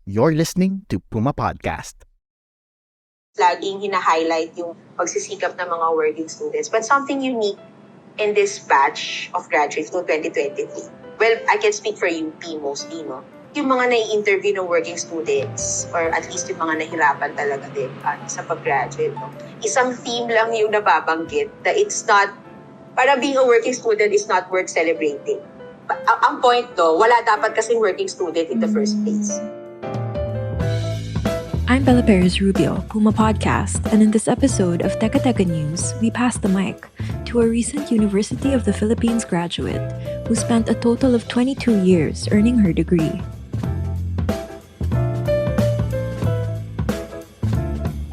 You're listening to Puma Podcast. Laging hina-highlight yung pagsisikap ng mga working students. But something unique in this batch of graduates to 2023. Well, I can speak for UP mostly, no? Yung mga nai-interview ng working students or at least yung mga nahirapan talaga din sa pag-graduate, no? Isang theme lang yung nababanggit that it's not, para being a working student is not worth celebrating. Ang point do, wala dapat kasing working student in the first place. I'm Bella Perez Rubio, Puma Podcast, and in this episode of Teka Teka News, we pass the mic to a recent University of the Philippines graduate who spent a total of 22 years earning her degree.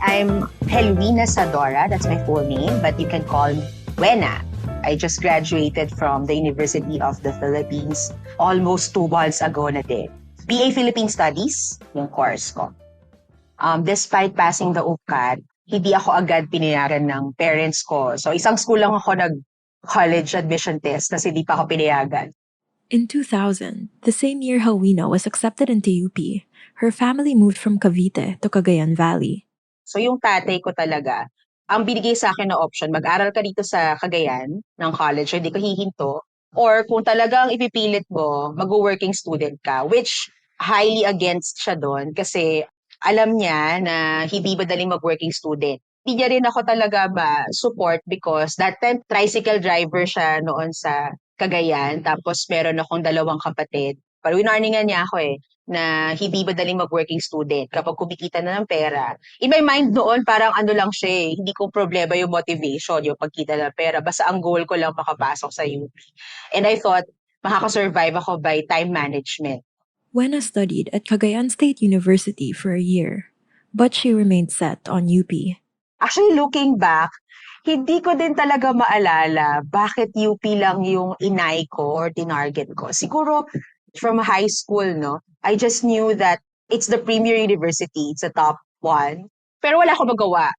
I'm Helwina Sadora, that's my full name, but you can call me Wena. I just graduated from the University of the Philippines almost 2 months ago na din. BA Philippine Studies, yung course ko. Despite passing the UPCAT, hindi ako agad pinayagan ng parents ko. So isang school lang ako nag-college admission test kasi hindi pa ako pinayagan. In 2000, the same year Helwina was accepted into UP, her family moved from Cavite to Cagayan Valley. So yung tatay ko talaga, ang binigay sa akin na option, mag-aral ka dito sa Cagayan ng college, hindi ka hihinto. Or kung talagang ipipilit mo, mag-working student ka, which highly against siya doon kasi alam niya na hindi madaling mag-working student. Hindi niya rin ako talaga ma-support because that time tricycle driver siya noon sa Cagayan, tapos meron akong 2 kapatid. Pero winarningan niya ako na hindi madaling mag-working student kapag kumikita na ng pera. In my mind noon, parang ano lang siya hindi ko problema yung motivation, yung pagkita ng pera. Basta ang goal ko lang makapasok sa UP. And I thought, makakasurvive ako by time management. Wena studied at Cagayan State University for a year, but she remained set on UP. Actually, looking back, hindi ko din talaga maalala bakit UP lang yung inay ko or tinarget ko. Siguro, from high school, no, I just knew that it's the premier university, it's the top one. Pero wala akong magawa.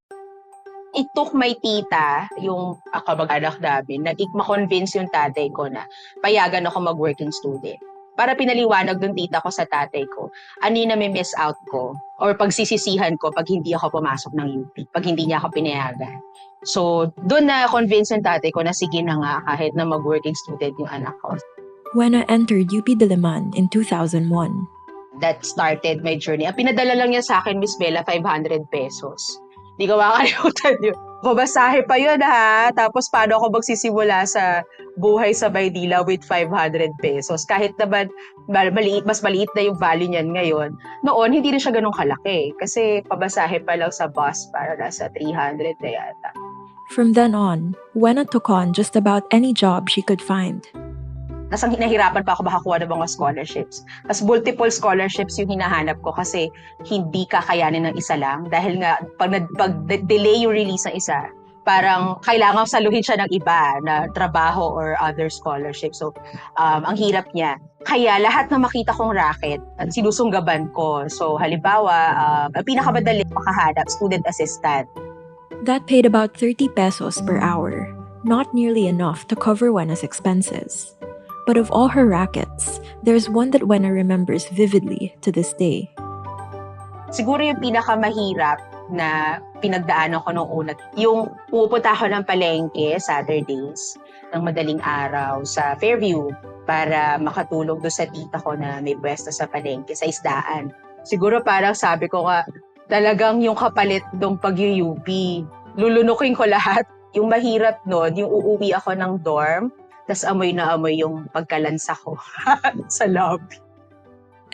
It took my tita, yung kamag-anak namin, na ma-convince yung tatay ko na payagan ako mag-working student. Para pinaliwanag dun tita ko sa tatay ko, ano yung nami-miss out ko or pagsisisihan ko pag hindi ako pumasok ng UP, pag hindi niya ako pinayagan. So, dun na-convince yung tatay ko na sige na nga kahit na mag-working student yung anak ko. Wena entered UP Diliman in 2001. That started my journey. Ang pinadala lang niya sa akin, Miss Bella, 500 pesos. Di ko makakalimutan yun. Babasahe pa yun ha. Tapos paano ako magsisimula sa buhay sa Maynila with 500 pesos. Kahit naman mas maliit na yung value niyan ngayon. Noon, hindi rin siya ganun kalaki. Kasi pabasahe pa lang sa bus para nasa 300 na yata. From then on, Wena took on just about any job she could find. Nasang nahirapan pa ako makakuha ng mga scholarships. Mas multiple scholarships yung hinahanap ko kasi hindi kakayanin ng isa lang. Dahil nga, pag delay yung release ng isa, parang kailangan saluhin siya ng iba na trabaho or other scholarship. So, ang hirap niya. Kaya lahat na makita kong racket, sinusunggaban ko. So, halimbawa, ang pinakamadali makahanap, student assistant. That paid about 30 pesos per hour, not nearly enough to cover Wena's expenses. But of all her rackets, there's one that Wena remembers vividly to this day. Siguro yung pinakamahirap na pinagdaanan ko nung una, yung pupunta ako ng palengke Saturdays ng madaling araw sa Fairview para makatulong doon sa tita ko na may pwesto sa palengke sa isdaan. Siguro parang sabi ko nga, talagang yung kapalit ng pag-UP, lulunukin ko lahat. Yung mahirap nun, yung uuwi ako ng dorm, tas amoy na amoy yung pagkalansa ko sa lobby.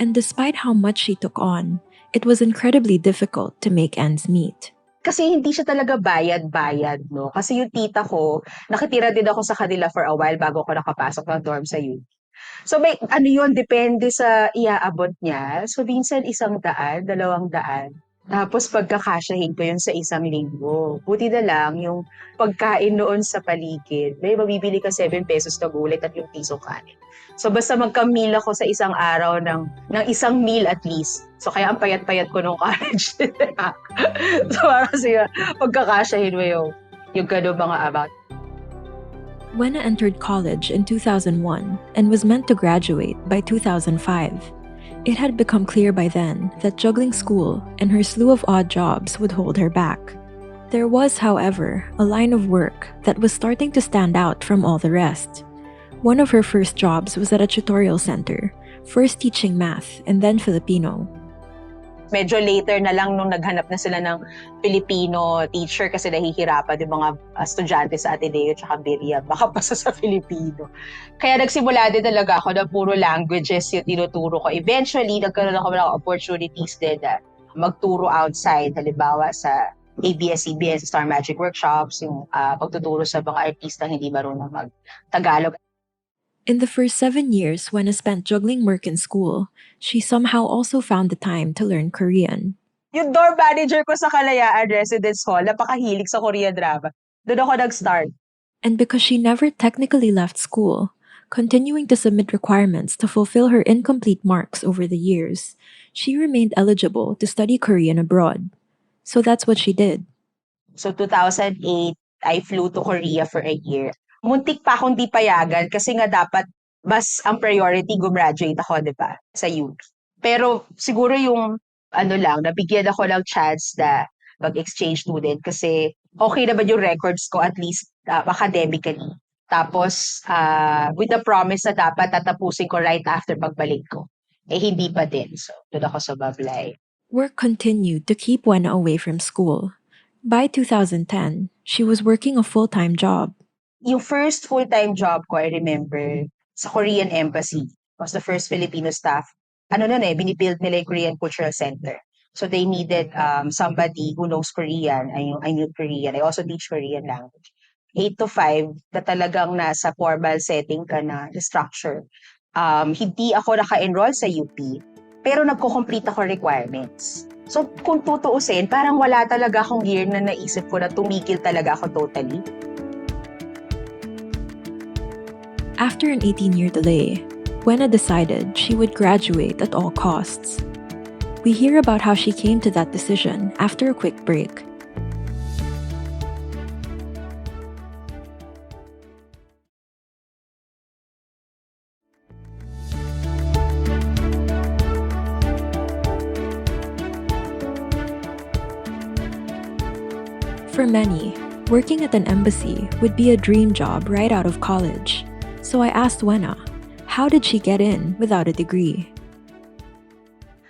And despite how much she took on, it was incredibly difficult to make ends meet. Kasi hindi siya talaga bayad-bayad, no? Kasi yung tita ko, nakitira din ako sa kanila for a while bago ako nakapasok ng dorm sa UP. So may, depende sa iaabot niya. So minsan 100, 200. Tapos pagkakasyahin ko yun sa 1 linggo. Buti na lang yung pagkain noon sa paligid. May mabibili ka 7 pesos na gulay at 3 piso kanin. So basta magka-meal ako sa isang araw ng 1 meal at least. So kaya ang payat-payat ko nung college. So parang siya, pagkakasyahin mo yung gano'ng mga about. Wena entered college in 2001 and was meant to graduate by 2005. It had become clear by then that juggling school and her slew of odd jobs would hold her back. There was, however, a line of work that was starting to stand out from all the rest. One of her first jobs was at a tutorial center, first teaching math and then Filipino. Medyo later na lang nung naghanap na sila ng Filipino teacher kasi nahihirapan yung mga estudyante sa Ateneo at Beria makapasa sa Filipino. Kaya nagsimula din talaga ako na puro languages yung tinuturo ko. Eventually, nagkaroon ako ng opportunities din na magturo outside, halimbawa sa ABS-CBN, Star Magic Workshops, yung pagtuturo sa mga artistang hindi marunong mag-Tagalog. In the first 7 years Wena spent juggling work and school, she somehow also found the time to learn Korean. Yung door manager ko sa Kalayaan Residence Hall, napakahilig sa Korean drama. Doon ako nag-start. And because she never technically left school, continuing to submit requirements to fulfill her incomplete marks over the years, she remained eligible to study Korean abroad. So that's what she did. So 2008, I flew to Korea for a year. Muntik pa akong di payagan kasi nga dapat mas ang priority gumraduate ako, di ba, sa UP. Pero siguro yung nabigyan ako ng chance na mag-exchange student kasi okay naman yung records ko at least academically. Tapos with the promise na dapat tatapusin ko right after pagbalik ko. Eh hindi pa din. So doon ako sa Bablay. Work continued to keep Wena away from school. By 2010, she was working a full-time job. Yung first full-time job ko, I remember, sa Korean Embassy. Was the first Filipino staff. Binibuild nila yung Korean Cultural Center. So they needed somebody who knows Korean. I knew Korean. I also teach Korean language. 8 to 5, na talagang nasa formal setting ka na structure. Hindi ako naka-enroll sa UP, pero nagko-complete ako requirements. So kung tutuusin, parang wala talaga akong year na naisip ko na tumigil talaga ako totally. After an 18-year delay, Wena decided she would graduate at all costs. We hear about how she came to that decision after a quick break. For many, working at an embassy would be a dream job right out of college. So I asked Wena, how did she get in without a degree?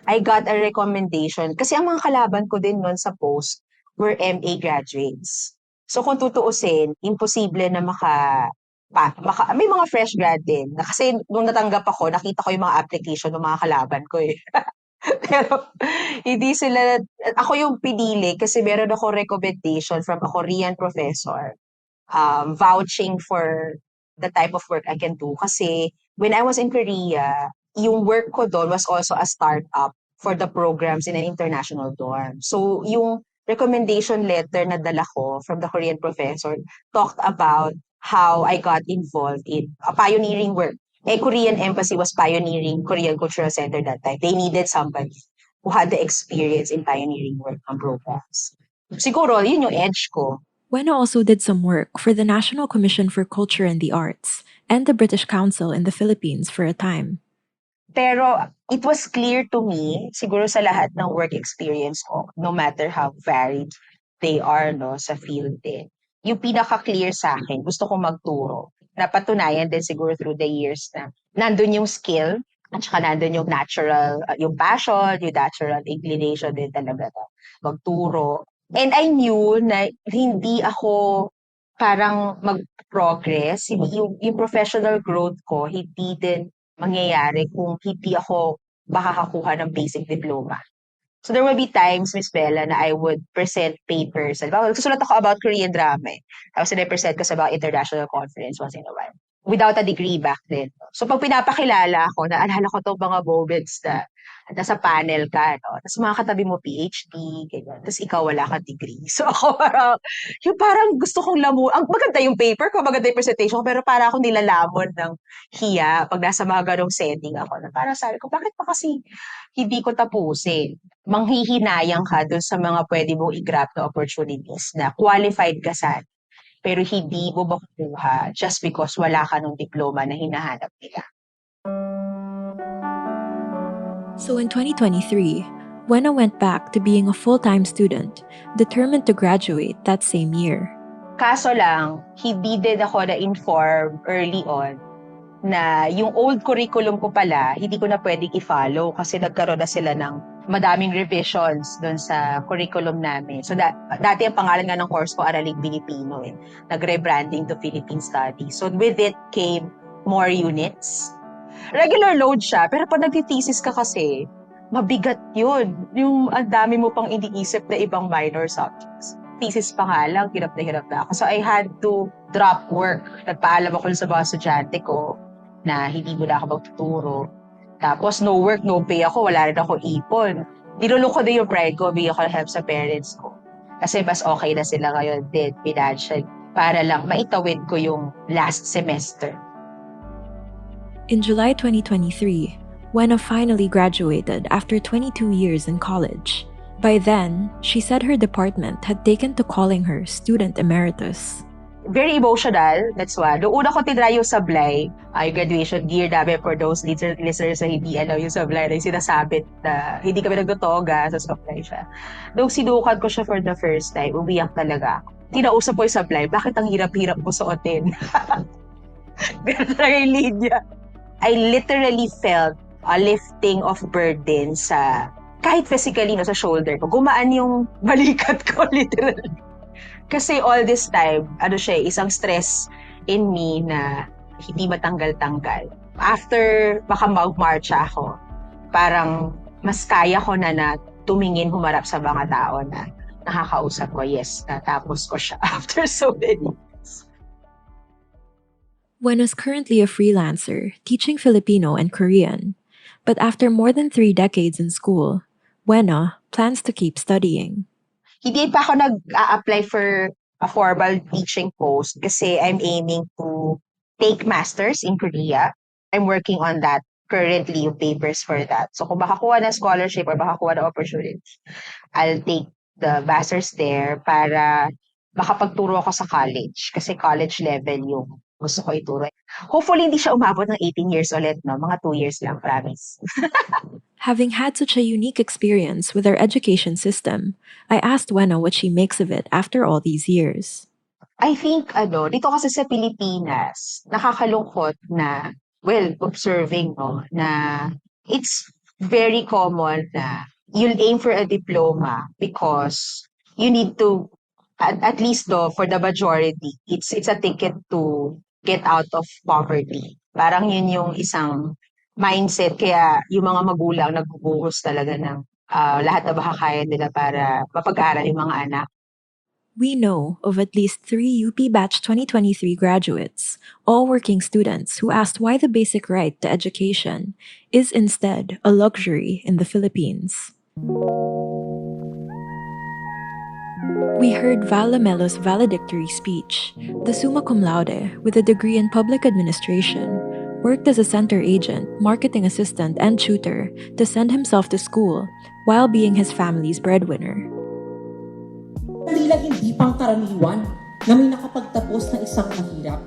I got a recommendation kasi ang mga kalaban ko din noon sa post were MA graduates. So kung tutuusin, imposible na may mga fresh grad din. Kasi nung natanggap ako, nakita ko yung mga application ng mga kalaban ko eh. Pero hindi sila, ako yung pinili kasi meron ako recommendation from a Korean professor vouching for the type of work I can do. Kasi when I was in Korea, yung work ko doon was also a startup for the programs in an international dorm. So yung recommendation letter na dala ko from the Korean professor talked about how I got involved in a pioneering work. Korean Embassy was pioneering Korean Cultural Center that time. They needed somebody who had the experience in pioneering work on programs. Siguro, yun yung edge ko. Wena also did some work for the National Commission for Culture and the Arts and the British Council in the Philippines for a time. Pero it was clear to me, siguro sa lahat ng work experience ko, no matter how varied they are sa field din, yung pinaka-clear sa akin, gusto kong magturo. Napatunayan din siguro through the years na nandun yung skill, at saka nandun yung natural, yung passion, yung natural inclination din talaga na magturo. And I knew na hindi ako parang mag-progress, yung professional growth ko, hindi din mangyayari kung hindi ako makakakuha ng basic diploma. So there will be times, Miss Bella, na I would present papers. Susulat ako about Korean drama. Tapos I-present ko sa mga international conference once in a while. Without a degree back then. So pag pinapakilala ako, naalala ko itong mga moments na nasa panel ka, tapos mga katabi mo PhD, ganyan. Tapos ikaw wala kang degree. So ako parang gusto kong ang maganda yung paper ko, maganda yung presentation ko, pero para ako nilalamon ng hiya pag nasa mga ganong setting ako. Na parang sabi ko, bakit pa kasi hindi ko tapusin? Manghihinayang ka dun sa mga pwede mong i-grab na opportunities na qualified ka sana, pero hindi mo makukuha just because wala ka nung diploma na hinahanap nila. So in 2023, Wena went back to being a full-time student, determined to graduate that same year. Kaso lang, hindi din ako na-inform early on na yung old curriculum ko pala, hindi ko na pwedeng i-follow kasi nagkaroon na sila ng madaming revisions doon sa curriculum namin. So, dati ang pangalan nga ng course ko, Araling Pilipino. Nag-rebranding to Philippine Studies. So, with it came more units. Regular load siya, pero pag nagtithesis ka kasi, mabigat yun. Yung ang dami mo pang iniisip na ibang minor subjects. Thesis pa nga lang, hirap na ako. So I had to drop work. Nagpaalam ako sa mga estudyante ko na hindi mo na ako magtuturo. Tapos no work, no pay ako, wala rin ako ipon. Dinulong ko din yung pride ko, bigyan ko ng help sa parents ko. Kasi mas okay na sila ngayon din, financial, para lang maitawid ko yung last semester. In July 2023, Wena finally graduated after 22 years in college. By then, she said her department had taken to calling her Student Emeritus. Very emotional, that's why. Noong una ko tinry yung sablay, yung graduation gear namin for those listeners na hindi alam yung sablay na yung sinasabit na hindi kami nagtutoga, sa sablay siya. Noong sinukat ko siya for the first time, umiyak talaga ako. Tinausap ko yung sablay, bakit ang hirap-hirap ko suotin? Ganun talaga yung linya. I literally felt a lifting of burden sa, kahit physically, no, sa shoulder ko. Gumaan yung balikat ko, literally. Kasi all this time, isang stress in me na hindi matanggal-tanggal. After baka mag-marcha ako, parang mas kaya ko na tumingin, humarap sa mga tao na nakakausap ko. Yes, natapos ko siya after so many years. Wena's currently a freelancer, teaching Filipino and Korean. But after more than 3 decades in school, Wena plans to keep studying. Hindi pa ako nag-a-apply for a formal teaching post kasi I'm aiming to take masters in Korea. I'm working on that currently, yung papers for that. So kung makakuha ng scholarship or makakuha ng opportunity, I'll take the masters there para makapagturo ako sa college. Kasi college level yung gusto ko ituro. Hopefully, hindi siya umabot ng 18 years ulit, no? Mga 2 years lang, promise. Having had such a unique experience with our education system, I asked Wena what she makes of it after all these years. I think, dito kasi sa Pilipinas, nakakalungkot na, observing, no, na it's very common na you'll aim for a diploma because you need to, at least for the majority, it's a ticket to get out of poverty. Parang yun yung isang mindset. Kaya yung mga magulang nagbubuhos talaga ng lahat na makakaya nila para mapag-aral yung mga anak. We know of at least 3 UP Batch 2023 graduates, all working students, who asked why the basic right to education is instead a luxury in the Philippines. We heard Val Lamelo's valedictory speech. The summa cum laude, with a degree in public administration, worked as a center agent, marketing assistant, and tutor to send himself to school while being his family's breadwinner. Hindi pangkaraniwan na may nakapagtapos ng isang mahirap.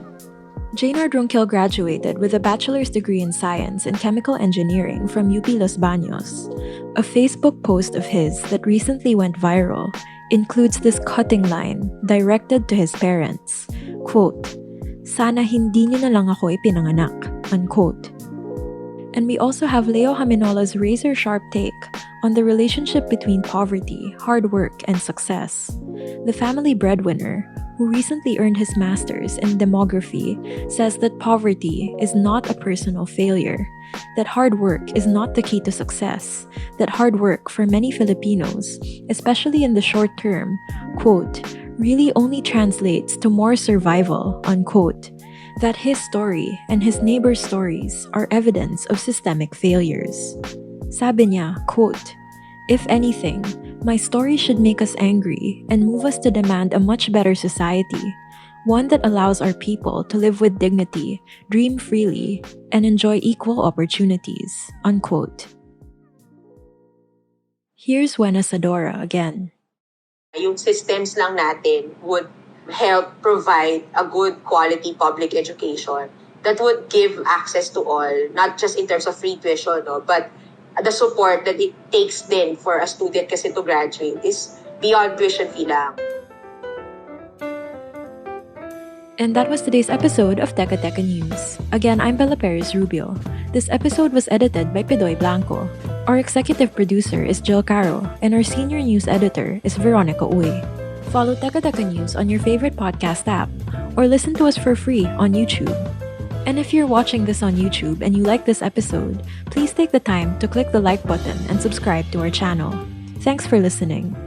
Jaynard Ronquil graduated with a bachelor's degree in science and chemical engineering from UP Los Baños. A Facebook post of his that recently went viral includes this cutting line directed to his parents. Quote, "Sana hindi niyo na lang ako ipinanganak." Unquote. And we also have Leo Jaminola's razor-sharp take on the relationship between poverty, hard work, and success. The family breadwinner, who recently earned his master's in demography, says that poverty is not a personal failure, that hard work is not the key to success, that hard work for many Filipinos, especially in the short term, quote, really only translates to more survival, unquote, that his story and his neighbors' stories are evidence of systemic failures. Sabi niya, quote, "If anything, my story should make us angry and move us to demand a much better society, one that allows our people to live with dignity, dream freely, and enjoy equal opportunities," unquote. Here's Wena Sadora again. Yung systems lang natin would help provide a good quality public education that would give access to all, not just in terms of free tuition, no, but the support that it takes then for a student kasi to graduate is beyond tuition fee lang. And that was today's episode of Teka Teka News. Again, I'm Bella Perez Rubio. This episode was edited by Pidoy Blanco. Our executive producer is Jill Caro, and our senior news editor is Veronica Uy. Follow Teka Teka News on your favorite podcast app, or listen to us for free on YouTube. And if you're watching this on YouTube and you like this episode, please take the time to click the like button and subscribe to our channel. Thanks for listening.